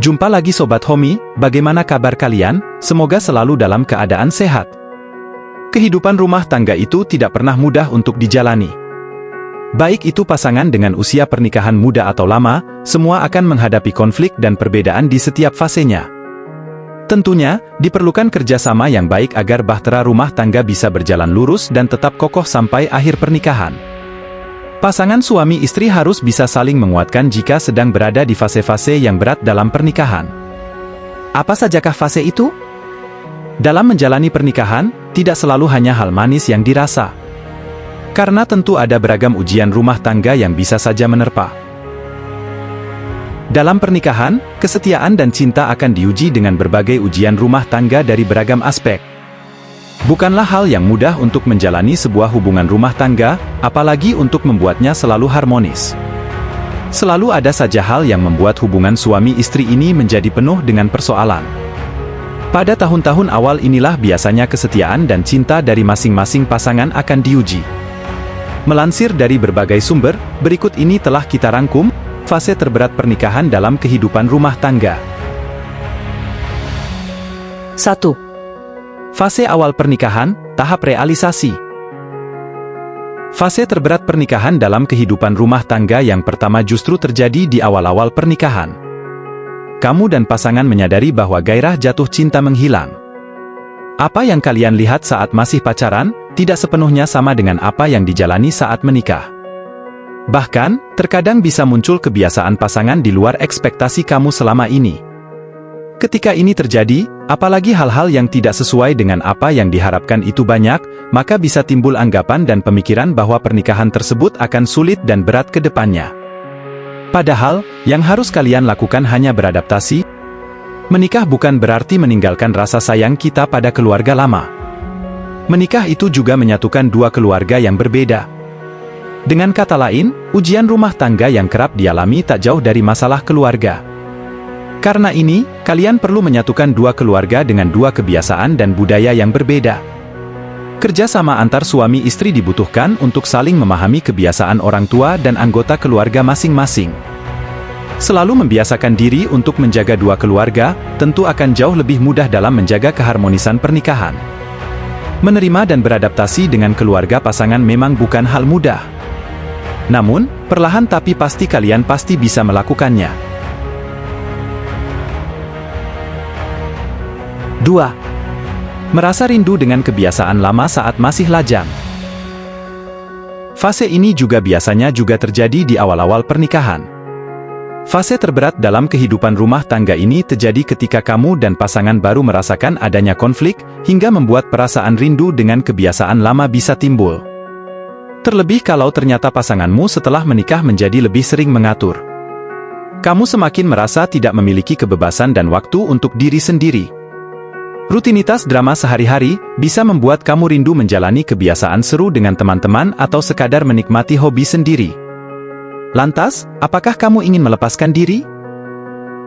Jumpa lagi Sobat Homi, bagaimana kabar kalian? Semoga selalu dalam keadaan sehat. Kehidupan rumah tangga itu tidak pernah mudah untuk dijalani. Baik itu pasangan dengan usia pernikahan muda atau lama, semua akan menghadapi konflik dan perbedaan di setiap fasenya. Tentunya, diperlukan kerjasama yang baik agar bahtera rumah tangga bisa berjalan lurus dan tetap kokoh sampai akhir pernikahan. Pasangan suami istri harus bisa saling menguatkan jika sedang berada di fase-fase yang berat dalam pernikahan. Apa sajakah fase itu? Dalam menjalani pernikahan, tidak selalu hanya hal manis yang dirasa. Karena tentu ada beragam ujian rumah tangga yang bisa saja menerpa. Dalam pernikahan, kesetiaan dan cinta akan diuji dengan berbagai ujian rumah tangga dari beragam aspek. Bukanlah hal yang mudah untuk menjalani sebuah hubungan rumah tangga, apalagi untuk membuatnya selalu harmonis. Selalu ada saja hal yang membuat hubungan suami istri ini menjadi penuh dengan persoalan. Pada tahun-tahun awal inilah biasanya kesetiaan dan cinta dari masing-masing pasangan akan diuji. Melansir dari berbagai sumber, berikut ini telah kita rangkum fase terberat pernikahan dalam kehidupan rumah tangga. 1. Fase awal pernikahan, tahap realisasi. Fase terberat pernikahan dalam kehidupan rumah tangga yang pertama justru terjadi di awal-awal pernikahan. Kamu dan pasangan menyadari bahwa gairah jatuh cinta menghilang. Apa yang kalian lihat saat masih pacaran, tidak sepenuhnya sama dengan apa yang dijalani saat menikah. Bahkan, terkadang bisa muncul kebiasaan pasangan di luar ekspektasi kamu selama ini. Ketika ini terjadi, apalagi hal-hal yang tidak sesuai dengan apa yang diharapkan itu banyak, maka bisa timbul anggapan dan pemikiran bahwa pernikahan tersebut akan sulit dan berat ke depannya. Padahal, yang harus kalian lakukan hanya beradaptasi. Menikah bukan berarti meninggalkan rasa sayang kita pada keluarga lama. Menikah itu juga menyatukan dua keluarga yang berbeda. Dengan kata lain, ujian rumah tangga yang kerap dialami tak jauh dari masalah keluarga. Karena ini, kalian perlu menyatukan dua keluarga dengan dua kebiasaan dan budaya yang berbeda. Kerjasama antar suami istri dibutuhkan untuk saling memahami kebiasaan orang tua dan anggota keluarga masing-masing. Selalu membiasakan diri untuk menjaga dua keluarga, tentu akan jauh lebih mudah dalam menjaga keharmonisan pernikahan. Menerima dan beradaptasi dengan keluarga pasangan memang bukan hal mudah. Namun, perlahan tapi pasti kalian pasti bisa melakukannya. 2. Merasa rindu dengan kebiasaan lama saat masih lajang. Fase ini juga biasanya terjadi di awal-awal pernikahan. Fase terberat dalam kehidupan rumah tangga ini terjadi ketika kamu dan pasangan baru merasakan adanya konflik, hingga membuat perasaan rindu dengan kebiasaan lama bisa timbul. Terlebih kalau ternyata pasanganmu setelah menikah menjadi lebih sering mengatur. Kamu semakin merasa tidak memiliki kebebasan dan waktu untuk diri sendiri. Rutinitas drama sehari-hari bisa membuat kamu rindu menjalani kebiasaan seru dengan teman-teman atau sekadar menikmati hobi sendiri. Lantas, apakah kamu ingin melepaskan diri?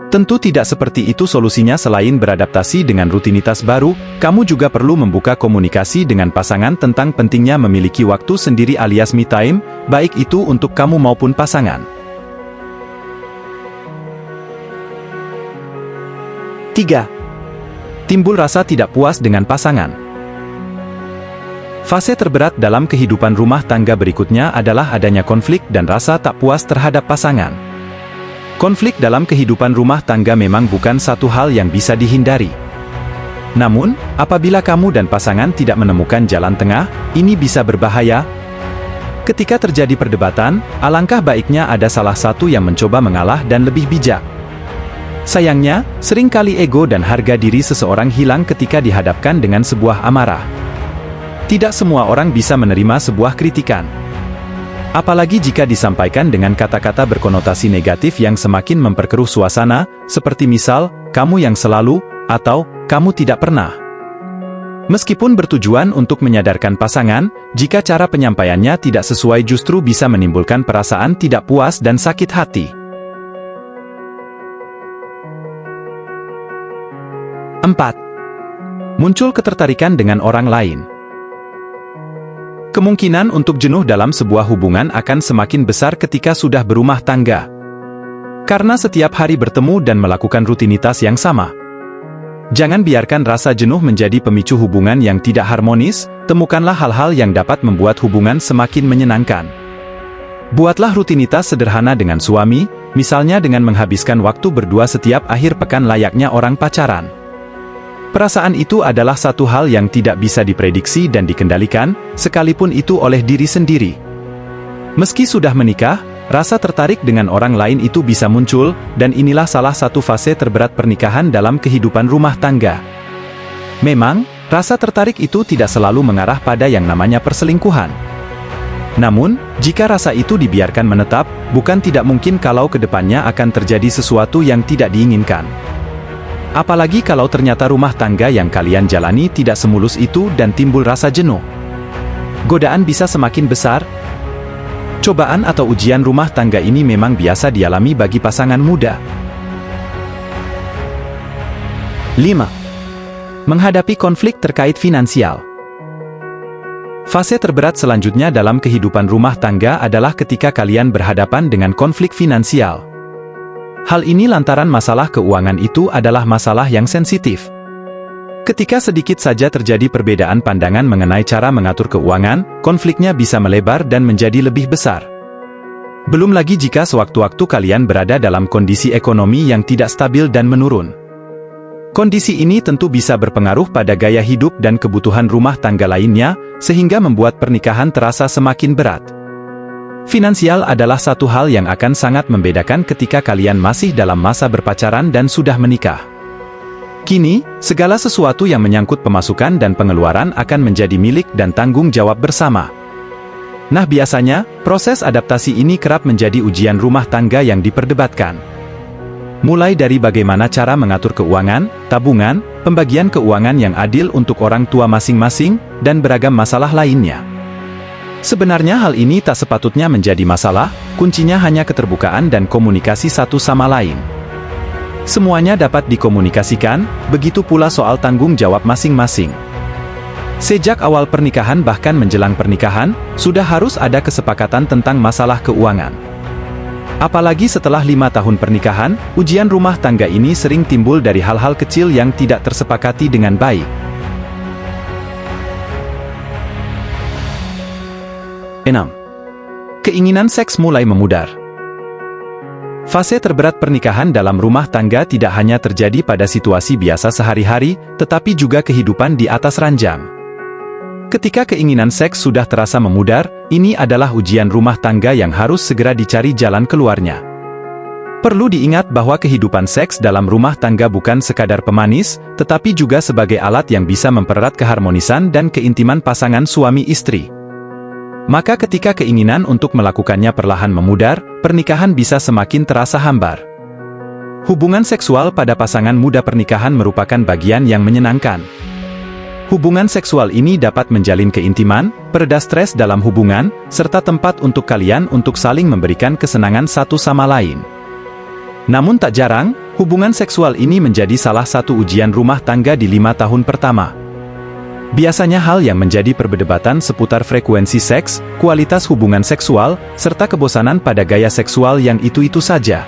Tentu tidak seperti itu solusinya. Selain beradaptasi dengan rutinitas baru, kamu juga perlu membuka komunikasi dengan pasangan tentang pentingnya memiliki waktu sendiri alias me time, baik itu untuk kamu maupun pasangan. 3. Timbul rasa tidak puas dengan pasangan. Fase terberat dalam kehidupan rumah tangga berikutnya adalah adanya konflik dan rasa tak puas terhadap pasangan. Konflik dalam kehidupan rumah tangga memang bukan satu hal yang bisa dihindari. Namun, apabila kamu dan pasangan tidak menemukan jalan tengah, ini bisa berbahaya. Ketika terjadi perdebatan, alangkah baiknya ada salah satu yang mencoba mengalah dan lebih bijak. Sayangnya, seringkali ego dan harga diri seseorang hilang ketika dihadapkan dengan sebuah amarah. Tidak semua orang bisa menerima sebuah kritikan. Apalagi jika disampaikan dengan kata-kata berkonotasi negatif yang semakin memperkeruh suasana, seperti misal, kamu yang selalu, atau, kamu tidak pernah. Meskipun bertujuan untuk menyadarkan pasangan, jika cara penyampaiannya tidak sesuai justru bisa menimbulkan perasaan tidak puas dan sakit hati. 4. Muncul ketertarikan dengan orang lain. Kemungkinan untuk jenuh dalam sebuah hubungan akan semakin besar ketika sudah berumah tangga. Karena setiap hari bertemu dan melakukan rutinitas yang sama. Jangan biarkan rasa jenuh menjadi pemicu hubungan yang tidak harmonis, temukanlah hal-hal yang dapat membuat hubungan semakin menyenangkan. Buatlah rutinitas sederhana dengan suami, misalnya dengan menghabiskan waktu berdua setiap akhir pekan layaknya orang pacaran. Perasaan itu adalah satu hal yang tidak bisa diprediksi dan dikendalikan, sekalipun itu oleh diri sendiri. Meski sudah menikah, rasa tertarik dengan orang lain itu bisa muncul, dan inilah salah satu fase terberat pernikahan dalam kehidupan rumah tangga. Memang, rasa tertarik itu tidak selalu mengarah pada yang namanya perselingkuhan. Namun, jika rasa itu dibiarkan menetap, bukan tidak mungkin kalau ke depannya akan terjadi sesuatu yang tidak diinginkan. Apalagi kalau ternyata rumah tangga yang kalian jalani tidak semulus itu dan timbul rasa jenuh. Godaan bisa semakin besar. Cobaan atau ujian rumah tangga ini memang biasa dialami bagi pasangan muda. 5. Menghadapi konflik terkait finansial. Fase terberat selanjutnya dalam kehidupan rumah tangga adalah ketika kalian berhadapan dengan konflik finansial. Hal ini lantaran masalah keuangan itu adalah masalah yang sensitif. Ketika sedikit saja terjadi perbedaan pandangan mengenai cara mengatur keuangan, konfliknya bisa melebar dan menjadi lebih besar. Belum lagi jika sewaktu-waktu kalian berada dalam kondisi ekonomi yang tidak stabil dan menurun. Kondisi ini tentu bisa berpengaruh pada gaya hidup dan kebutuhan rumah tangga lainnya, sehingga membuat pernikahan terasa semakin berat. Finansial adalah satu hal yang akan sangat membedakan ketika kalian masih dalam masa berpacaran dan sudah menikah. Kini, segala sesuatu yang menyangkut pemasukan dan pengeluaran akan menjadi milik dan tanggung jawab bersama. Nah, biasanya, proses adaptasi ini kerap menjadi ujian rumah tangga yang diperdebatkan. Mulai dari bagaimana cara mengatur keuangan, tabungan, pembagian keuangan yang adil untuk orang tua masing-masing, dan beragam masalah lainnya. Sebenarnya hal ini tak sepatutnya menjadi masalah, kuncinya hanya keterbukaan dan komunikasi satu sama lain. Semuanya dapat dikomunikasikan, begitu pula soal tanggung jawab masing-masing. Sejak awal pernikahan bahkan menjelang pernikahan, sudah harus ada kesepakatan tentang masalah keuangan. Apalagi setelah 5 tahun pernikahan, ujian rumah tangga ini sering timbul dari hal-hal kecil yang tidak tersepakati dengan baik. 6. Keinginan seks mulai memudar. Fase terberat pernikahan dalam rumah tangga tidak hanya terjadi pada situasi biasa sehari-hari, tetapi juga kehidupan di atas ranjang. Ketika keinginan seks sudah terasa memudar, ini adalah ujian rumah tangga yang harus segera dicari jalan keluarnya. Perlu diingat bahwa kehidupan seks dalam rumah tangga bukan sekadar pemanis, tetapi juga sebagai alat yang bisa mempererat keharmonisan dan keintiman pasangan suami istri. Maka ketika keinginan untuk melakukannya perlahan memudar, pernikahan bisa semakin terasa hambar. Hubungan seksual pada pasangan muda pernikahan merupakan bagian yang menyenangkan. Hubungan seksual ini dapat menjalin keintiman, pereda stres dalam hubungan, serta tempat untuk kalian untuk saling memberikan kesenangan satu sama lain. Namun tak jarang, hubungan seksual ini menjadi salah satu ujian rumah tangga di 5 tahun pertama. Biasanya hal yang menjadi perdebatan seputar frekuensi seks, kualitas hubungan seksual, serta kebosanan pada gaya seksual yang itu-itu saja.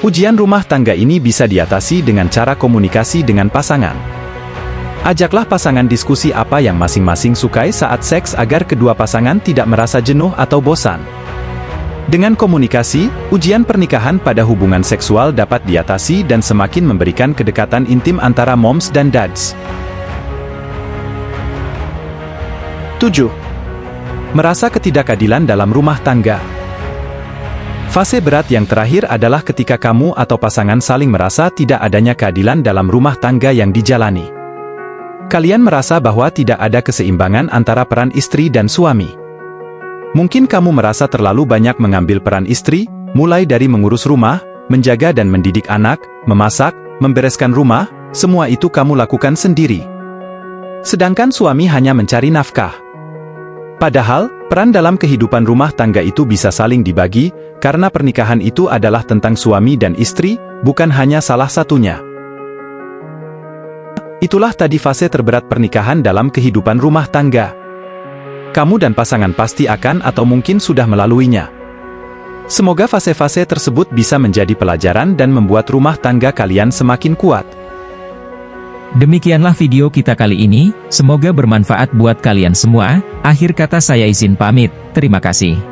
Ujian rumah tangga ini bisa diatasi dengan cara komunikasi dengan pasangan. Ajaklah pasangan diskusi apa yang masing-masing sukai saat seks agar kedua pasangan tidak merasa jenuh atau bosan. Dengan komunikasi, ujian pernikahan pada hubungan seksual dapat diatasi dan semakin memberikan kedekatan intim antara moms dan dads. 7. Merasa ketidakadilan dalam rumah tangga. Fase berat yang terakhir adalah ketika kamu atau pasangan saling merasa tidak adanya keadilan dalam rumah tangga yang dijalani. Kalian merasa bahwa tidak ada keseimbangan antara peran istri dan suami. Mungkin kamu merasa terlalu banyak mengambil peran istri, mulai dari mengurus rumah, menjaga dan mendidik anak, memasak, membereskan rumah, semua itu kamu lakukan sendiri. Sedangkan suami hanya mencari nafkah. Padahal, peran dalam kehidupan rumah tangga itu bisa saling dibagi, karena pernikahan itu adalah tentang suami dan istri, bukan hanya salah satunya. Itulah tadi fase terberat pernikahan dalam kehidupan rumah tangga. Kamu dan pasangan pasti akan atau mungkin sudah melaluinya. Semoga fase-fase tersebut bisa menjadi pelajaran dan membuat rumah tangga kalian semakin kuat. Demikianlah video kita kali ini, semoga bermanfaat buat kalian semua. Akhir kata saya izin pamit, terima kasih.